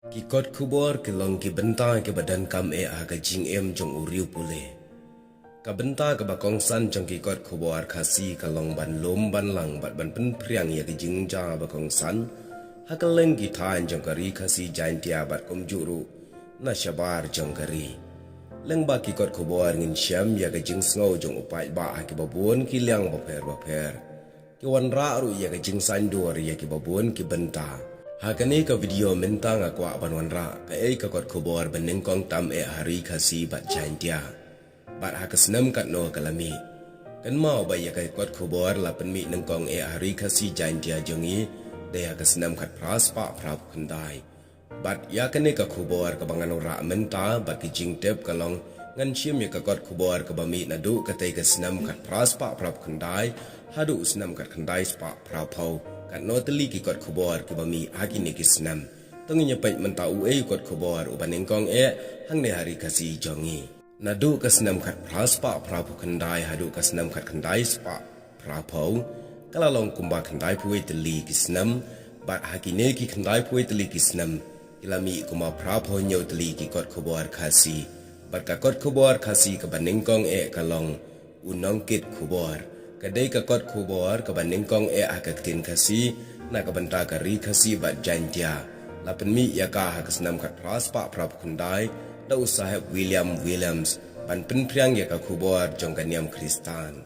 Kikot kubor kelong ki benta ke badan kam aga jing jong uriu pule. Ka benta ke bakong san jong kikot kubor kasi kalong ban lom ban lang bat ban pen priang ya ke jing ja bakong san. Hakaleng ki taan jong kari kasi jain tia bat kom juru na syabar jong kari. Leng ba kikot kubor ngin syam ya ke jing sngow jong upai ba ki babun ki liang baper. Ki wan ra ru ya ke jing san duar ya ki babun ki benta. Hakani ka video mentang akwa banwan ra ka ka kot kubor bening kong tam hari kasi bat jain tia. Bat hakasnam kat no kalami. Kan mau ba ya ka kot kubor la penmi neng kong hari kasi jain tia jongi de hakasnam kat pras pa prap khandai. Bat ya kani ka kubor ka bangan ra menta bat ki jing tep kalong ngan chim ya ka kot kubor ka bami na du ka te ka snam kat pras pa prap khandai hadu snam kat khandai pa prap pau. Kat no teli ki kot kubor ki bami haki ni ki senam. Tonginya pait mentau kot kubor ubaning kong hang ne hari kasi jongi. Nadu ka senam kat pras pa prapu kendai hadu ka senam kat kendai spa prapau. Kalalong kumba kendai puwe teli ki senam. Bat haki ne ki kendai puwe teli ki senam. Ilami kumba prapau nyaw teli ki kot kubor kasi. Bat ka kot kubor kasi ka baning kong kalong unong kit kubor. Kadai ka kot kubor ka baning kong akatin kasi na kabanta ka ri kasi bat jantia. Lapan mi ya ka hakasnam kat pras pa prap kundai da usahab Williams ban penpriang ya ka kubor jong kaniam Kristan.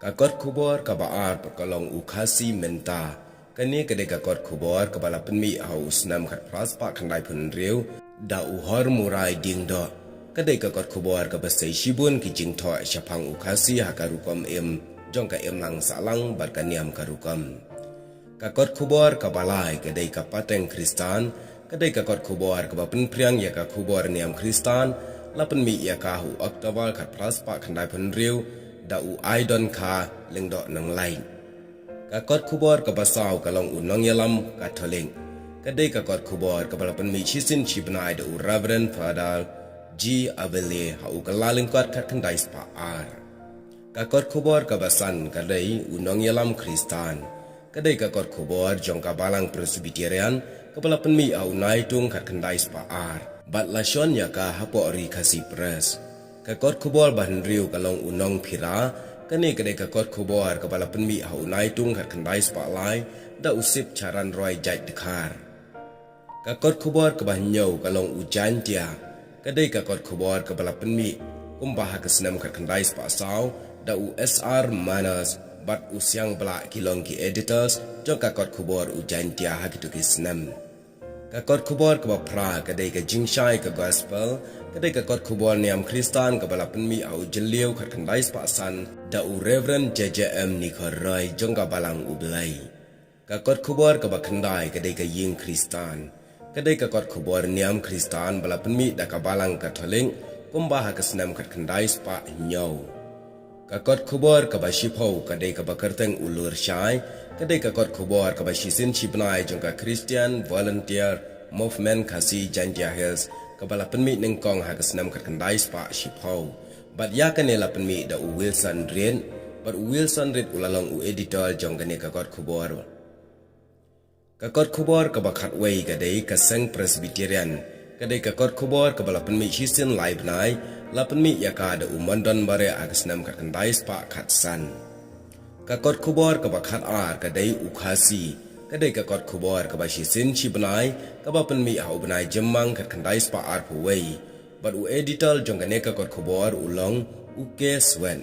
Ka kot kubor ka baar perkolong ukasi menta. Kani kadai ka kot kubor ka balapan mi hausnam kat pras pa kandai pun riu da uhor murai ding do. Kadai ka kot kubor ka basay shibun ki jing to syapang ukasi hakarukom jong ka lang salang bat kaniam karukom. Ka kot kubor ka balay kadai ka pateng Kristan, kadai ka kot kubor ka bapen priang ya ka kubor niam Kristan, lapan mi ya ka hu oktawal kat praspa kandai penriu da u aidon ka lengdo nang lain. Ka kot kubor ka basaw kalong unong yalam katoling. Kadai ka kot kubor ka balapan mi chisin chibnai da u Reverend Father G. Abele hau kalaling kot kat kandai spa ar. Kakot kubor kabasan kadai unong yalam Kristan. Kadai kakot kubor jong kabalang Presbyterian kapala penmi au naitung kat kandai spa ar. Bat lasyon ya ka hapo ri kasi pres. Kakot kubor bahan riu kalong unong pira. Kani kadai kakot kubor kapala penmi au naitung kat kandai spa lai da usip caran roy jait dekar. Kakot kubor kabahan nyaw kalong ujan tia. Kadai ka kot kubor ka balapan mi kumbah ka senam kat kandai spa saw da USR manas bat usyang bala kilong ki editors jong ka kot kubor ujan tia hakitu ki senam. Ka kot kubor ka bapra kadai ka jingshai ka gospel kadai ka kot kubor niam Kristan ka balapan mi au jeliu kat kandai spa san da Reverend JJM Nikorai jong ka balang ublay. Ka kot kubor ka bakandai kadai ka ying Kristan. Kadai ka kot kubor niam Kristan bala penmi da kabalang katoling kumbah ka senam kat kandai spa nyaw. Ka kot kubor ka basipau kadai ka bakarteng ulur syai kadai ka kot kubor ka basisin chibnai jong ka Christian Volunteer Movement kasi Jantia Hills ka bala penmi nengkong ha ka senam kat kandai spa sipau. Bat ya kanela penmi da Wilson Rin bat Wilson Rin ulalong editor jong kani ka kot kubor. Kakot kubor ka bakat way kadai ka seng Presbyterian. Kadai kakot kubor ka bala penmi hisin live nai, la penmi ya ka da umandon bare agasnam kat kandai spa kat san. Kakot kubor ka bakat ar kadai ukasi. Kadai kakot kubor ka basisin chibnai, ka ba penmi hau benai jemang kat kandai spa ar puway. Bat u editor jong kane kakot kubor ulong uke swen.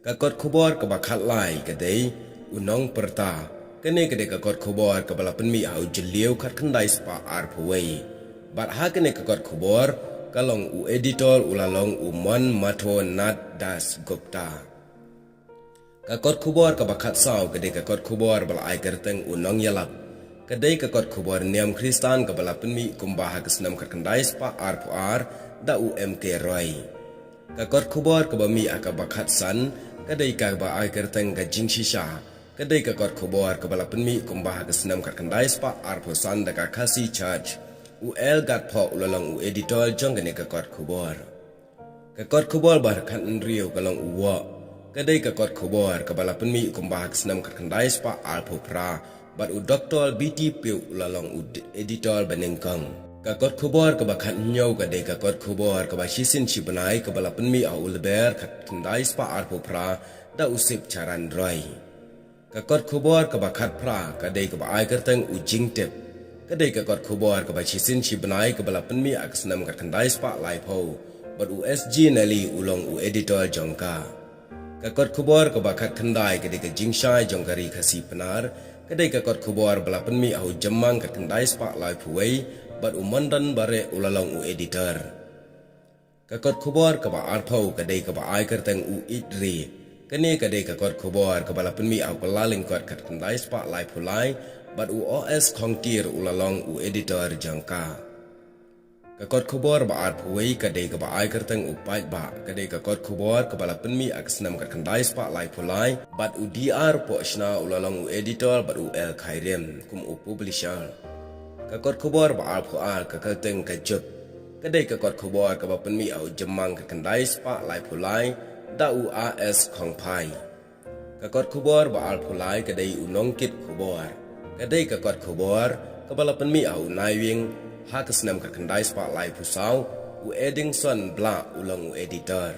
Kakot kubor ka bakat lai kadai unong perta. Kene kadai kakot kubor ka bala penmi au jeliu kat kandai spa ar puway. Bat ha kene kakot kubor kalong u editor ulalong umon mato nat das gupta. Kakot kubor ka bakat saw kadai kakot kubor bala ai kerteng unong yalap. Kadai kakot kubor niam Kristan ka bala penmi kumbah kesnam kat kandai spa ar pu ar da UMK Roy. Kakot kubor ka bami aka bakat san kadai ka ba ai kerteng ka jing shisha. Kadai ka kot kubor ka bala penmi kumbah ka senam kat kandai spa ar posan da ka kasi church. UL gat po ulalong u editor jong kani ka kot kubor. Ka kot kubor bar kan nriu kalong uwa. Kadai ka kot kubor ka bala penmi kumbah ka senam kat kandai spa ar popra bat u Dr. BT Piu ulalong u editor benengkang ka kot khobor ka bakhat nyau ka de ka kot khobor ka ba shisin chibanai ka bala penmi au ulber khat kindai spa arpo pra da usip charan roi ka kot khobor ka bakhat pra ka de ka ba ai kerteng u jingtep ka de ka kot khobor ka ba shisin chibanai ka bala penmi aksnam ka kindai spa lai pho bat u SG nali ulong u editor jongka ka kot khobor ka bakhat khandai ka de ka jingshai jongkari khasi penar ka de ka kot khobor bala penmi au jamang ka kindai spa lai phuwei bat umandan bare ulalong u editor kakot khobor ka ba arthau ka dei ka ba ai kerteng u idri kane ka dei ka kot khobor ka bala penmi au kalaling kot kat kandai spa lai phulai bat u OS khongtir ulalong u editor jangka kakot khobor ba arthwei ka dei ka ba ai kerteng u pai ba ka dei ka kot khobor ka bala penmi aksnam kat kandai spa lai phulai bat u DR po shna ulalong u editor bat u el khairem kum u publisher kakot khobor ba al phual ka kalteng ka jup kadai kakot khobor ka ba penmi au jamang ka kandai spa lai phulai da u AS khongphai kakot khobor ba al phulai kadai u nongkit khobor kadai kakot khobor ka bala penmi au naiwing ha kasnam ka kandai spa lai phusau u Edingson bla ulong u editor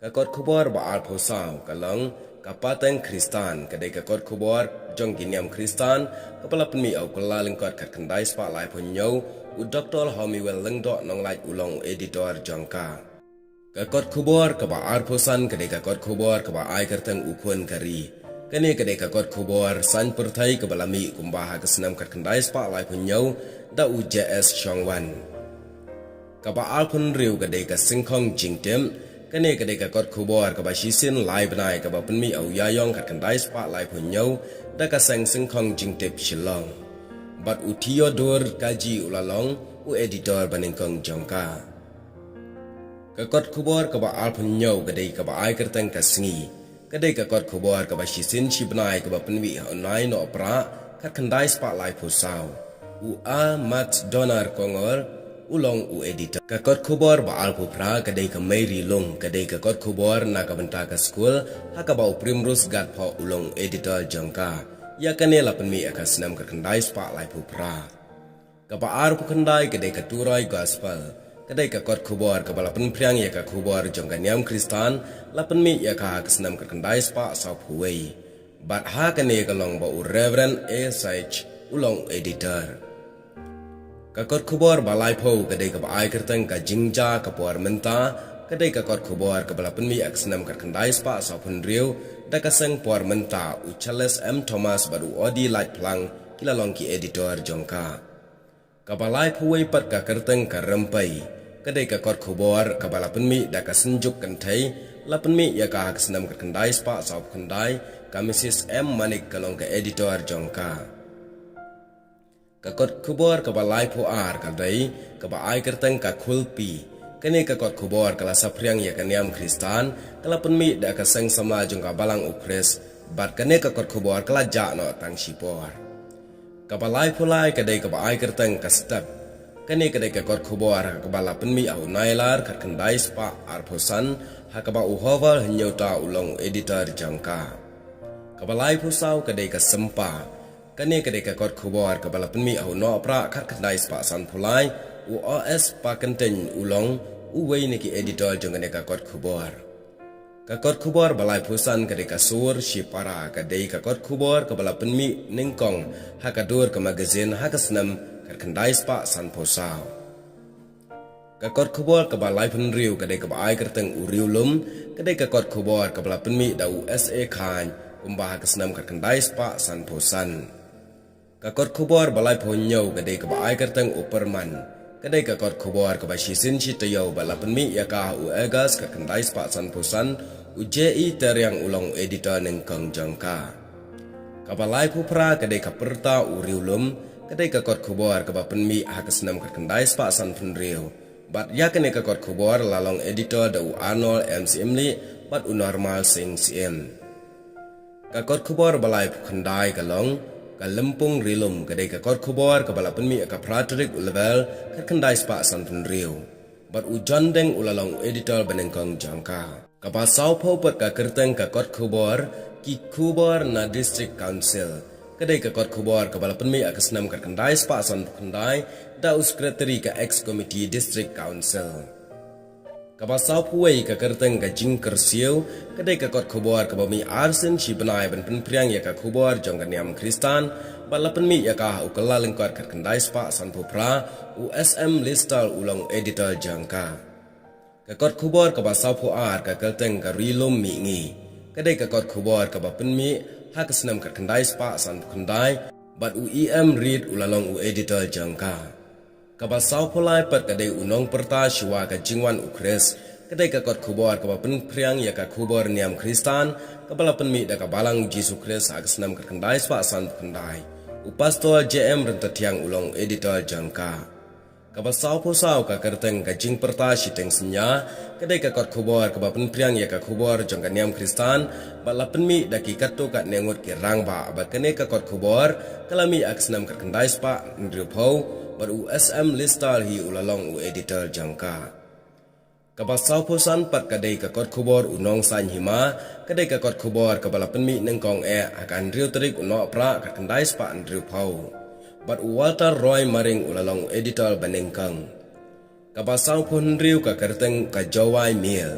kakot khobor ba al phusau kalong kapateng Kristan kadai kakot khobor jong giniam Kristan kapala penmi au kala lengkot kat kandai spa lai phonyau u Dr. Homiwell lengdo nong lai ulong editor jongka kakot khobor ka ba arphosan kadai kakot khobor ka ba ai kerteng u khon kari kane kadai kakot khobor san perthai ka balami kumbaha kasnam kat kandai spa lai phonyau da u JS Shongwan ka ba alphon riu kadai ka singkhong jingtem kane kadai ka kot khobor ka ba shisin lai banai ka ba penmi au yayong kat kandai spa lai phonyau da ka sang singkhong jingtep shilong bat u Theodore kaji ulalong u editor banengkong jongka ka kot khobor ka ba al phonyau kadai ka ba ai kerteng ka sngi kadai ka kot khobor ka ba shisin shibnai ka ba penmi au nai no pra kat kandai spa lai phosau u a mat donar kongor ulong u editor kakot khobor ba alpu pra kadai ka Mary Long kadai kakot khobor na ka benta ka school ha ka ba Primrose gat pho ulong editor jangka ya kanela penmi akasnam ka kandai spa lai pu pra ka ba arpu kandai kadai ka turai gospel kadai kakot khobor ka bala pen priang ya ka khobor jangka niam Kristan la penmi ya ka akasnam ka kandai spa sa phuwei bat ha kane ka long ba u Reverend A.S.H. ulong editor kakot khobor balai pho kadai ka ai kerteng ka jingja ka por menta kadai kakot khobor ka bala penmi aksnam ka kandai spa sa phun riu da ka sang por menta u Charles M Thomas baru odi light plang kilalong ki editor jongka ka balai pho wei pat ka kerteng ka rempai kadai kakot khobor ka bala penmi da ka senjuk kan thai la penmi ya ka aksnam ka kandai spa sa kandai ka Mrs M Manik kalong ka editor jongka kakot khobor ka balai pho ar ka dai ka ba ai kerteng ka khulpi kane kakot khobor kala sapriang ya kaniam Kristan kala penmi da ka sang sama jong ka balang upres bat kane kakot khobor kala ja no tang sipor ka balai pho lai ka dai ka ba ai kerteng ka step kane ka dai kakot khobor ka bala penmi au nailar ka kandai spa ar phosan ha ka ba u hover nyota ulong editor jangka ka balai pho sau ka dai ka sempa kane kadai ka kot khobor ka bala penmi au no pra khat khandai spa san phulai u OS pa content ulong u wei ni ki editor jongane ka kot khobor balai phusan kadai ka sur shipara kadai ka kot khobor ka bala penmi ningkong ha ka dur ka magazine ha ka snam khat khandai spa san phosau ka kot khobor ka balai phun riu kadai ka ai kerteng u riulum kadai ka kot khobor ka bala penmi da u SA khan kumbah ka snam khat khandai spa san phosan kakot khobor balai phonyau kadai ka ai kerteng uperman kadai kakot khobor ka ba shisin chi tayau bala penmi ya ka u August ka kandai spa san phusan u JE teriang ulong editor nengkang jangka ka balai phupra kadai ka perta u riulum kadai kakot khobor ka ba penmi ha kasnam ka kandai spa san phunriu bat ya kane kakot khobor lalong editor da u Arnold MCMli bat u normal sing CM kakot khobor balai khandai kalong ka lempung rilum kadai ka kot khobor ka bala penmi ka Patrick level ka kandai spa san phunriu bat u John Deng ulalong editor benengkong jangka ka ba sau pho pat ka kerteng ka kot khobor ki khobor na district council kedai ka kot khobor ka bala penmi ak senam kat kendai spa son kendai da sekretari ka ex committee district council kabasau puai ka kerteng ka jing kersiu kedai ka kot khobor ka bami arsen si benai ban pen priang ya ka khobor jong ka niam kristan bala penmi ya ka ukala lengkot ka kendai spa san pupra USM listal ulang editor jangka ka kot khobor ka basau puar ka kerteng ka rilum mi ngi kedai ka kot khobor ka ba penmi ha ka senam ka kendai spa san kendai bat UEM read ulalong editor jangka kabasau pulai pat kadai unong perta shiwa ka jingwan ukres kadai ka kot khubor ka pen priang ya ka khubor niam kristan kabala penmi da ka balang jisu kres ag senam ka kendai spa san kendai upastol JM rentatiang ulong editor jangka kabasau posau ka kerteng ka jing perta shiteng senya kadai ka kot khubor ka pen priang ya ka khubor jong ka niam kristan bala penmi da ki katto ka nengot ki rangba ba kene ka kot khubor kalami ag senam ka kendai spa ndrupau bar USM listal hi ulalong editor jangka kabasau posan pat kadai ka kot khobor unong san hima kadai ka kot khobor ka bala penmi nengkong akan riu terik uno pra ka kendai spa andriu pau bar Walter Roy maring ulalong editor banengkang kabasau pun riu ka kerteng ka jawai mil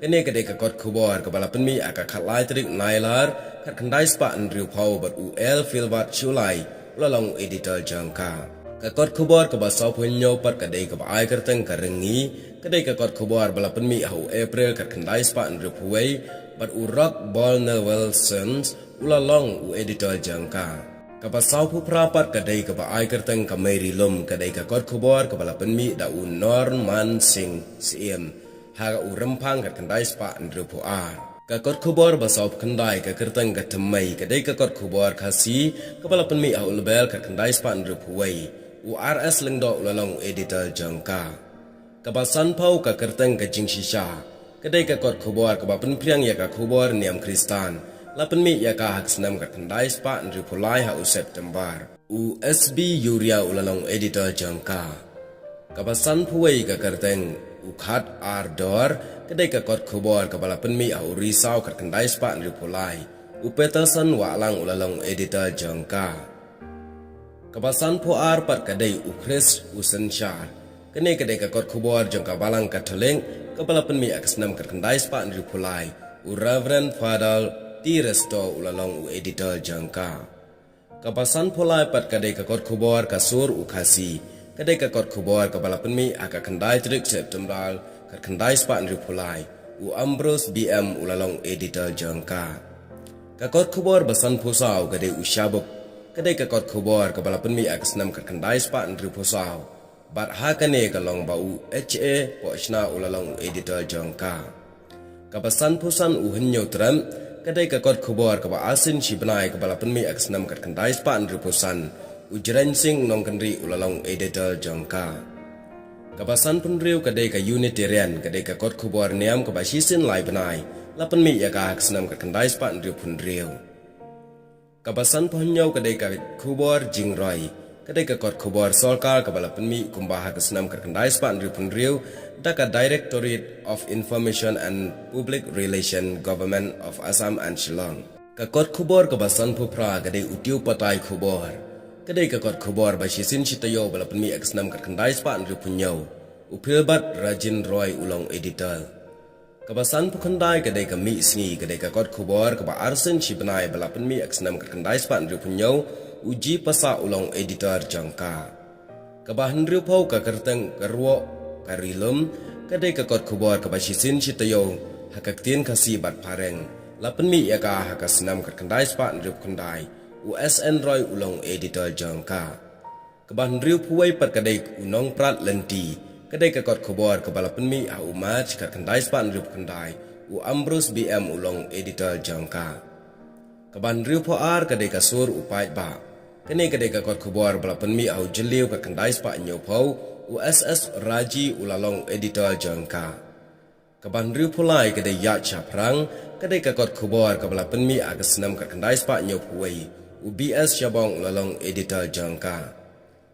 kene kadai ka kot khobor ka bala penmi aka khatlai terik nailar ka kendai spa andriu pau bar UL Filbert Chulai ulalong editor jangka kakot khobor ka basau punyo pat kadai ka ai kerteng ka rengi kadai kakot khobor bala penmi au April ka kendai spa andru puai bat urak ball Wilsons ulalong editor jangka ka basau pu prapat kadai ka ai kerteng ka Mary Lum kadai kakot khobor ka bala penmi da Norman Singh CM ha rempang ka kendai spa andru puar kakot khobor basau kendai ka kerteng ka temai kadai kakot khobor khasi ka bala penmi au lebel ka kendai spa andru puai URS lengdo ulalong editor jangka kabasan pau ka kerteng ka jingshisha kadai ka kot khobor ka bapen priang ya ka khobor niam kristan lapen mi ya ka hak senam ka kendai spa ndri pulai ha September USB Yuria ulalong editor jangka kabasan puai ka kerteng ukhat ardor kadai ka kot khobor ka balapen mi au risau ka kendai spa ndri pulai Peterson walang ulalong editor jangka kabasan puar pat kadai ukres usensyar kene kadai ka kot khobor jangka balang katoleng kabala penmi aksnam ka kendai spa ndri pulai Reverend Father Tiresto ulalong editor jangka kabasan pulai pat kadai ka kot khobor kasur ukasi kadai ka kot khobor kabala penmi aka kendai trik September ka kendai spa ndri pulai Ambrose BM ulalong editor jangka ka kot khobor basan pusau kadai ushabuk kadai ka kot khobor ka bala penmi ak senam ka kendai spa ndri posau bat ha kane ka long bau HA pochna ulalong editor jangka ka basan pusan henyo tram kadai ka kot khobor ka ba asin si benai ka bala penmi ak senam ka kendai spa ndri posan ujren sing nong kendri ulalong editor jangka ka basan punriu kadai ka Unitarian kadai ka kot khobor niam ka ba sisin lai benai la penmi ya ka ak senam ka kendai spa ndri punriu kabasan pohnyau kadai ka khobor jingroi kadai ka kot khobor solkar kabala penmi kumbah ka senam ka kendai spa ndri punriu da ka Directorate of Information and Public Relation Government of Assam and Shillong ka kot khobor kabasan phupra kadai utiu patai khobor kadai ka kot khobor ba sisin sitayo bala penmi ka senam ka kendai spa ndri punyau upilbat Rajin Roy ulong editor kabasan pukandai kadai ka mi sngi kadai ka kot khobor ka ba arsen si benai bala penmi aksnam ka kendai spa ndri punyau uji pasa ulong editor jangka ka ba hendriu pau ka kerteng karwo karilum kadai ka kot khobor ka ba sisin si tayo hakaktin kasi bat pareng la penmi ya ka hakasnam ka kendai spa ndri pukandai USN Roy ulong editor jangka ka ba hendriu puai pat kadai unong prat lenti kadai ka kot khobor ka bala penmi au match ka kendai spa ndri kendai Ambrose BM ulong editor jangka ka ban riu po ar kadai ka sur upai ba kene kadai ka kot khobor bala penmi au jeliu ka kendai spa nyo pau USS Raji ulalong editor jangka ka ban riu pulai kadai ya chaprang kadai ka kot khobor ka bala penmi aga senam ka kendai spa nyo puai UBS Shabong ulalong editor jangka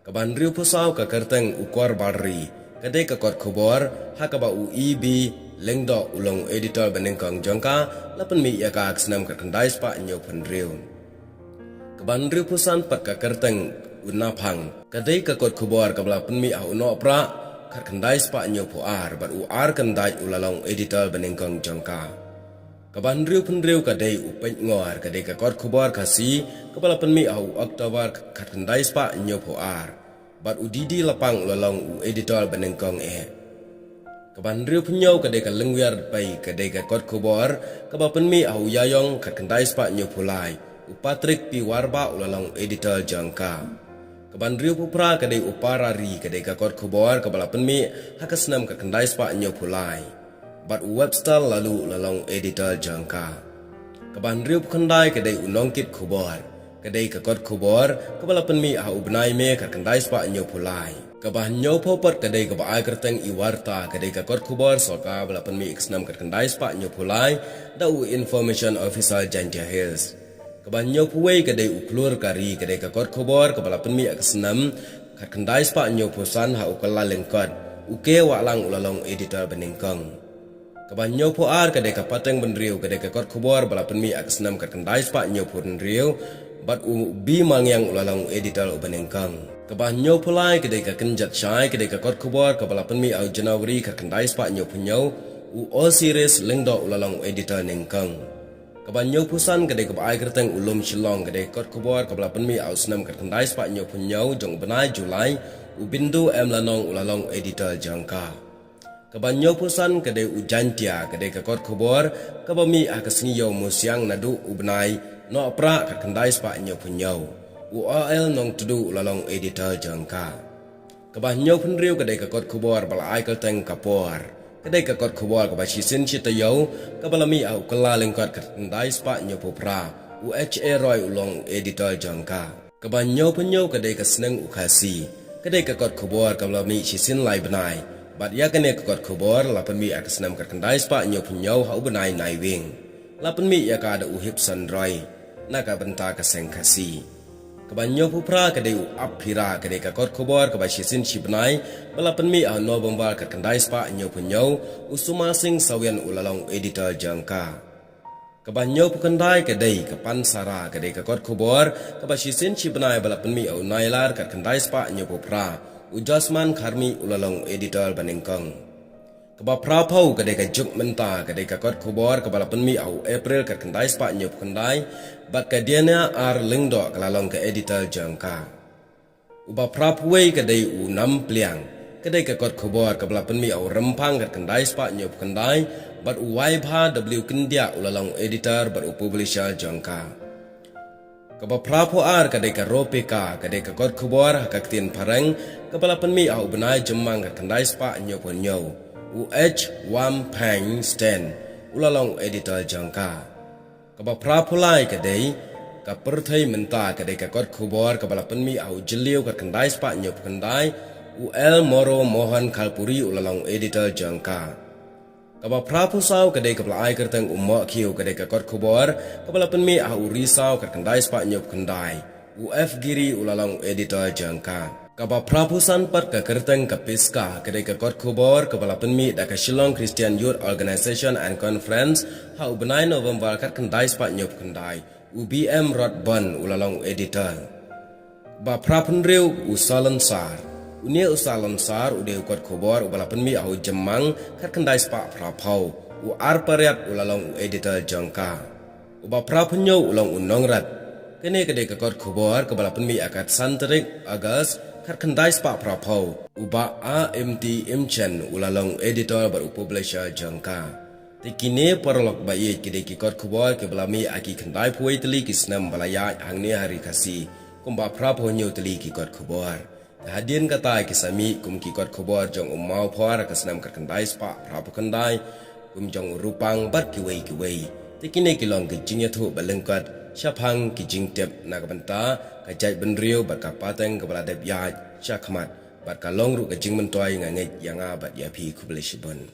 ka ban riu pusau ka kerteng ukor barri kadai ka kot khobor hakaba UEB lengdo ulong editor benengkang jangka lapen mi ya ka senam ka kendai spa nyo penriu Keban riu pusan pat ka kerteng unapang kadai ka kot khobor ka bala penmi au no pra khat khandai spa nyo po ar bat u ar kandai ulalong editor benengkong jongka keban riu pun riu kadai u pet ngor kadai ka kot khobor kasi ka bala penmi au Oktober khat khandai spa nyo po ar bat u didi lapang ulalong u editor benengkong keban riu punyau kadai ka lengwiar pai kadai ka kot khobor ka bala penmi au yayong khat khandai spa nyo pulai Patrick P. Warba ulalong editor jangka. Keban riu pupra kadai uparari kadai kakot khobor kebala penmi hakasnam ka kendai spa nyo pulai. Bat Webster lalu ulalong editor jangka. Keban riu kendai kadai unongkit khobor. Kadai kakot khobor kebala penmi ha ubnai me ka kendai spa nyo pulai. Keban nyo popot kadai kebaai kerteng iwarta kadai kakot khobor soka bala penmi iksnam ka kendai spa nyo pulai da information officer Jantia Hills. Keban nyo puwei kadai uklur kari kadai kakot khobor kepala penmi aksenam kat kendai spa nyo pusan ha ukala lengkot uke walang ulalong editor benengkong. Keban nyo puar kadai kapateng benriu kadai kakot khobor bala penmi aksenam kat kendai spa nyo pun riu bat ubi mangyang ulalong editor benengkong. Keban nyo pulai kadai kakenjat syai kadai kakot khobor kepala penmi au Januari kat kendai spa nyo punyau u all series lengdo ulalong editor nengkong. Keban nyo pusan kadai kebaai kerteng ulum Shillong kadai kot khobor kebala penmi au senam kat kendai spa nyo punyau jong benai Julai ubindu lanong ulalong editor jangka. Keban nyo pusan kadai ujantia kadai kot khobor kebami akasniyo musiang nadu ubenai no pra kat kendai spa nyo punyau URL nong tudu ulalong editor jangka. Keban nyo penriu kadai kot khobor bala ai kerteng kapor. Kadai kakot khobor kabashi sin chitayau kabalami au kala lengkot kendai spa nyo popra UHA Roy ulong editor jangka. Keban nyo penyo kadai kaseneng ukasi. Kadai kakot khobor kabalami sisin lai benai. Bat ya kene kakot khobor lapan mi akasnam kendai spa nyo penyo hau benai nai wing. Lapan mi ya ka ada uhip sandroy. Naka benta kaseng kasi. Keban nyo popra kadai u apira kadai kakot khobor kabashi sin chibenai balapan mi au no bombar kat kendai spa nyo penyo usuma sing sawian ulalong editor jangka. Keban nyo pukandai kadai kapan sara kadai kakot khobor kabashi sin chibenai balapan mi au nailar kat kendai spa nyo popra ujasman kharmi ulalong editor benengkong. Keba prapau kadai ka juk menta kadai kakot khobor kebala penmi au April kat kendai spa nyo pukandai bat kadiana ar lengdo kalalong ke editor jangka. Uba prapuwei kadai u nam pliang kadai kakot khobor kebala penmi au rempang kat kendai spa nyo pukandai bat u waibha W kendia ulalong editor bat u publisher jangka. Keba prapu ar kadai ka ropeka kadai kakot khobor hakaktin pareng kebala penmi au benai jemang kat kendai spa nyo punyo. UH Wam Pang Stan ulalong editor jangka. Keba prapulai kadai ka perthai menta kadai kakot khobor kebala penmi au jeliu kat kendai spa nyo pukandai UL Moro Mohan Kalpuri ulalong editor jangka. Keba prapusau kadai kebala ai kerteng umok kiu kadai kakot khobor kebala penmi au risau kat kendai spa nyo pukandai UF Giri ulalong editor jangka. Kaba prapusan pat ka kerteng ka piska kadai kakot khobor kebala penmi da ka Shillong Christian Youth Organization and Conference ha ubenai November kat kendai spa nyo pukandai UBM Rodban ulalong editor. Ba prapunriu usalan sar unia usalan sar ude ukot khobor ubala penmi au jemang kat kendai spa prapau u arpariat ulalong editor jangka. Uba prapunyo ulang unongrat kene kadai kakot khobor kebala penmi akat santerik Agas kat kendai spa prapau uba AMT Imchen ulalong editor baru publisher jangka. Tikine parlok bayi kidai kikot khobor ke belami aki kendai puai teli kisnam balaya hangni hari kasi kumba prapau nyo teli kikot khobor. Hadian kata kisami kum kikot khobor jong umau phar kasnam kat kendai spa prapau kendai kum jong rupang bat kiwei. Tikine kilong kijingnya tu balengkat syapang kijing tep nakabenta kajai benriu bat kapateng kepala dep ya syakmat bat kalong ru kijing mentuai nganget yang abat ya pi kubelishibon.